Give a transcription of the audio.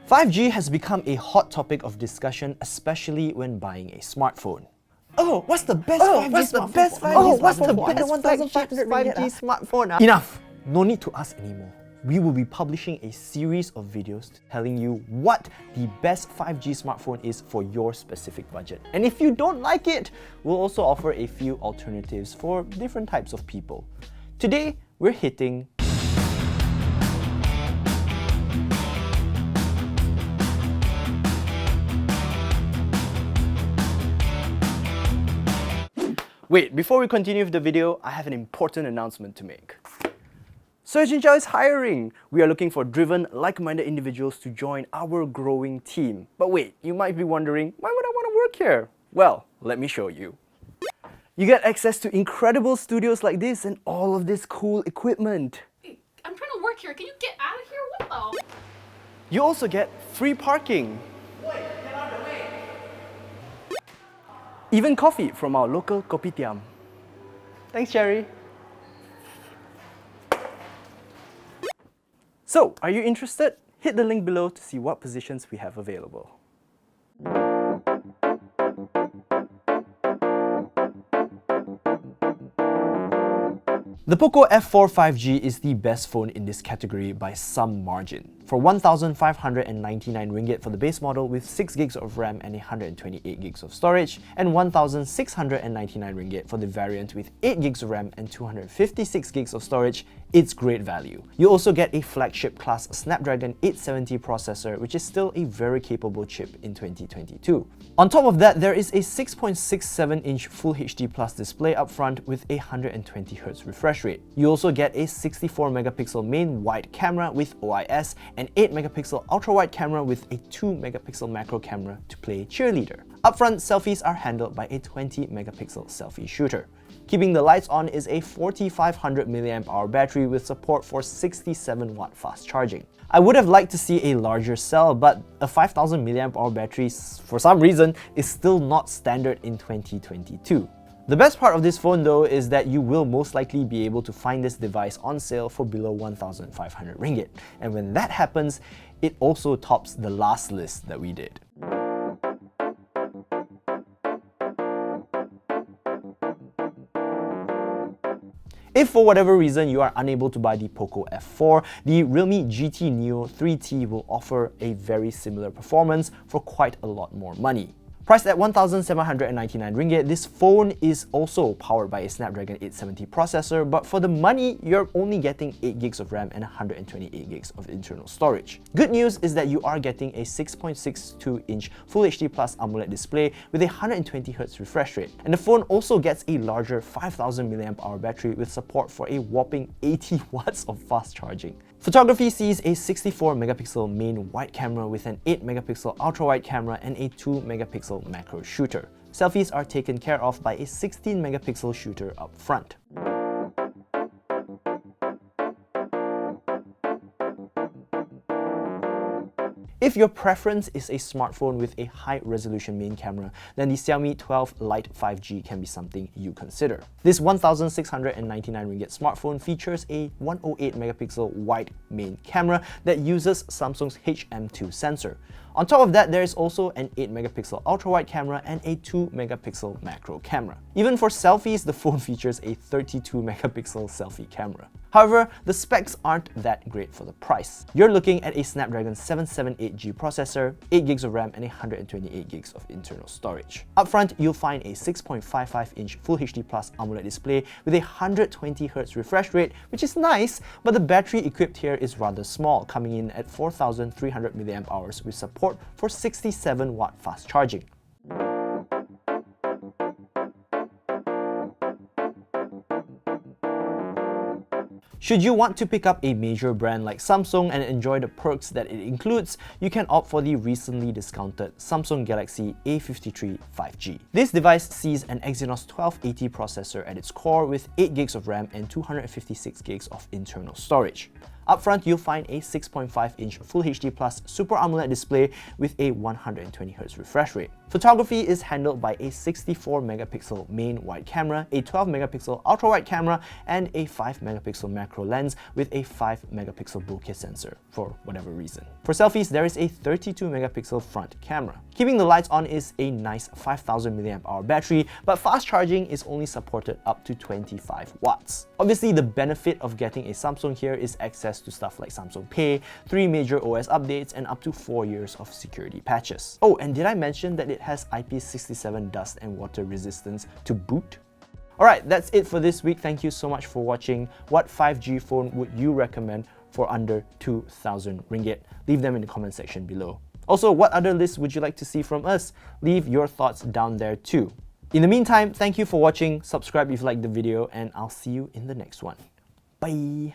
5G has become a hot topic of discussion, especially when buying a smartphone. Oh, what's the best 5G smartphone? Oh, what's the Under best 1,500 ringgit? 5G smartphone? Enough! No need to ask anymore. We will be publishing a series of videos telling you what the best 5G smartphone is for your specific budget. And if you don't like it, we'll also offer a few alternatives for different types of people. Today, we're hitting Wait, before we continue with the video, I have an important announcement to make. SoyaCincau's is hiring! We are looking for driven, like-minded individuals to join our growing team. But wait, you might be wondering, why would I want to work here? Well, let me show you. You get access to incredible studios like this and all of this cool equipment. Hey, I'm trying to work here. Can you get out of here? What the? You also get free parking. Wait, get out of the way. Even coffee from our local kopitiam. Thanks, Jerry. So, are you interested? Hit the link below to see what positions we have available. The Poco F4 5G is the best phone in this category by some margin. For 1,599 ringgit for the base model with 6 gigs of RAM and 128 gigs of storage, and 1,699 ringgit for the variant with 8 gigs of RAM and 256 gigs of storage, it's great value. You also get a flagship class Snapdragon 870 processor, which is still a very capable chip in 2022. On top of that, there is a 6.67-inch Full HD Plus display up front with a 120Hz refresh rate. You also get a 64-megapixel main wide camera with OIS, and 8-megapixel ultra-wide camera with a 2-megapixel macro camera to play cheerleader. Up front, selfies are handled by a 20-megapixel selfie shooter. Keeping the lights on is a 4500 mAh battery with support for 67-watt fast charging. I would have liked to see a larger cell, but a 5000 mAh battery, for some reason, is still not standard in 2022. The best part of this phone though is that you will most likely be able to find this device on sale for below 1,500 ringgit. And when that happens, it also tops the last list that we did. If for whatever reason you are unable to buy the Poco F4, the Realme GT Neo 3T will offer a very similar performance for quite a lot more money. Priced at 1,799 ringgit, this phone is also powered by a Snapdragon 870 processor, but for the money, you're only getting 8 gigs of RAM and 128 gigs of internal storage. Good news is that you are getting a 6.62-inch Full HD Plus AMOLED display with a 120Hz refresh rate. And the phone also gets a larger 5000 mAh battery with support for a whopping 80 watts of fast charging. Photography sees a 64-megapixel main wide camera with an 8-megapixel ultra-wide camera and a 2-megapixel macro shooter. Selfies are taken care of by a 16-megapixel shooter up front. If your preference is a smartphone with a high-resolution main camera, then the Xiaomi 12 Lite 5G can be something you consider. This 1,699 ringgit smartphone features a 108-megapixel wide main camera that uses Samsung's RM2 sensor. On top of that, there is also an 8-megapixel ultra-wide camera and a 2-megapixel macro camera. Even for selfies, the phone features a 32-megapixel selfie camera. However, the specs aren't that great for the price. You're looking at a Snapdragon 778G processor, 8 gigs of RAM and 128 gigs of internal storage. Up front, you'll find a 6.55-inch Full HD Plus AMOLED display with a 120Hz refresh rate, which is nice, but the battery equipped here is rather small, coming in at 4,300 mAh with support for 67-watt fast charging. Should you want to pick up a major brand like Samsung and enjoy the perks that it includes, you can opt for the recently discounted Samsung Galaxy A53 5G. This device sees an Exynos 1280 processor at its core with 8 gigs of RAM and 256 gigs of internal storage. Up front, you'll find a 6.5-inch Full HD Plus Super AMOLED display with a 120Hz refresh rate. Photography is handled by a 64 megapixel main wide camera, a 12 megapixel ultra wide camera, and a 5 megapixel macro lens with a 5 megapixel bokeh sensor for whatever reason. For selfies, there is a 32 megapixel front camera. Keeping the lights on is a nice 5000 mAh battery, but fast charging is only supported up to 25 watts. Obviously, the benefit of getting a Samsung here is access to stuff like Samsung Pay, 3 major OS updates, and up to 4 years of security patches. Oh, and did I mention that it has IP67 dust and water resistance to boot? Alright, that's it for this week. Thank you so much for watching. What 5G phone would you recommend for under 2,000 ringgit? Leave them in the comment section below. Also, what other lists would you like to see from us? Leave your thoughts down there too. In the meantime, thank you for watching, subscribe if you liked the video, and I'll see you in the next one. Bye!